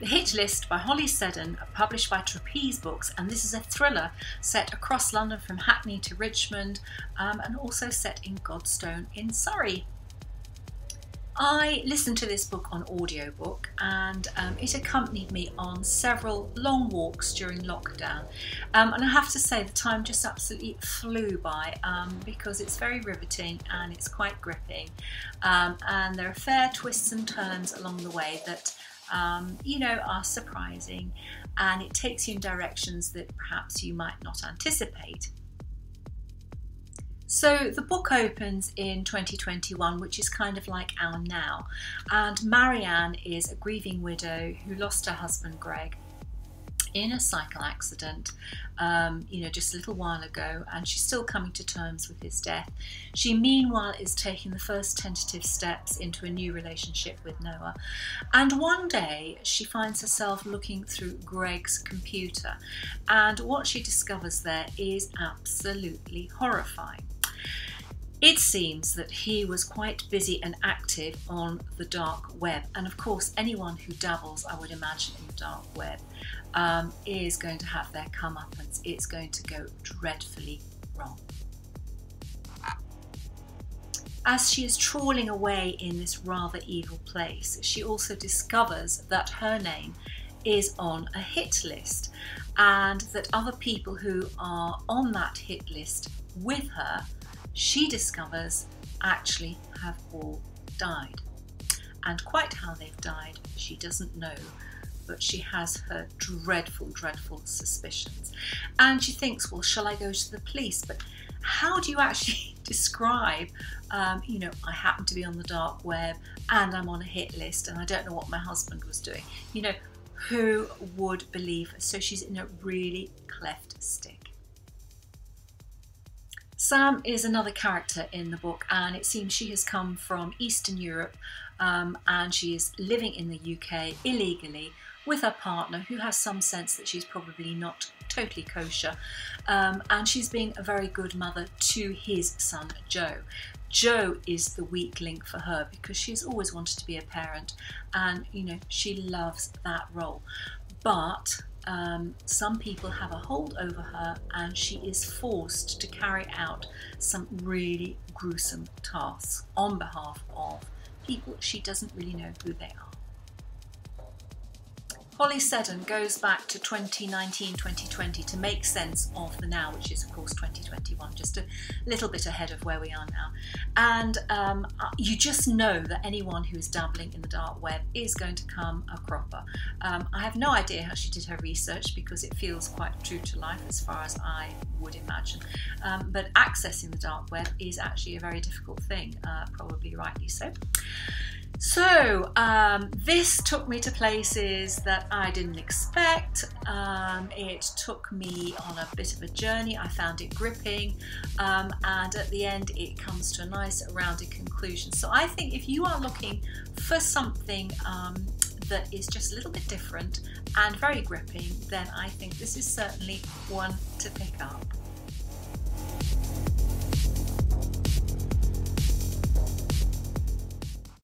The Hit List by Holly Seddon, published by Trapeze Books, and this is a thriller set across London from Hackney to Richmond, and also set in Godstone in Surrey. I listened to this book on audiobook, and it accompanied me on several long walks during lockdown, and I have to say the time just absolutely flew by, because it's very riveting and it's quite gripping, and there are fair twists and turns along the way that you know, are surprising, and it takes you in directions that perhaps you might not anticipate. So the book opens in 2021, which is kind of like our now, and Marianne is a grieving widow who lost her husband Greg in a cycle accident, you know, just a little while ago, and she's still coming to terms with his death. She meanwhile is taking the first tentative steps into a new relationship with Noah, and one day she finds herself looking through Greg's computer, and what she discovers there is absolutely horrifying. It seems that he was quite busy and active on the dark web, and of course anyone who dabbles, I would imagine, in the dark web is going to have their comeuppance. It's going to go dreadfully wrong. As she is trawling away in this rather evil place, she also discovers that her name is on a hit list, and that other people who are on that hit list with her, she discovers, actually have all died. And quite how they've died, she doesn't know, but she has her dreadful, dreadful suspicions. And she thinks, well, shall I go to the police? But how do you actually describe, you know, I happen to be on the dark web and I'm on a hit list and I don't know what my husband was doing. You know, who would believe her? So she's in a really cleft stick. Sam is another character in the book, and it seems she has come from Eastern Europe, and she is living in the UK illegally with her partner, who has some sense that she's probably not totally kosher, and she's being a very good mother to his son Joe. Joe is the weak link for her because she's always wanted to be a parent, and you know, she loves that role, but some people have a hold over her, and she is forced to carry out some really gruesome tasks on behalf of people she doesn't really know who they are. Holly Seddon goes back to 2019-2020 to make sense of the now, which is of course 2021, just a little bit ahead of where we are now. And you just know that anyone who is dabbling in the dark web is going to come a cropper. I have no idea how she did her research because it feels quite true to life as far as I would imagine. But accessing the dark web is actually a very difficult thing, probably rightly so. So this took me to places that I didn't expect. It took me on a bit of a journey. I found it gripping, and at the end it comes to a nice rounded conclusion. So I think if you are looking for something that is just a little bit different and very gripping, then I think this is certainly one to pick up.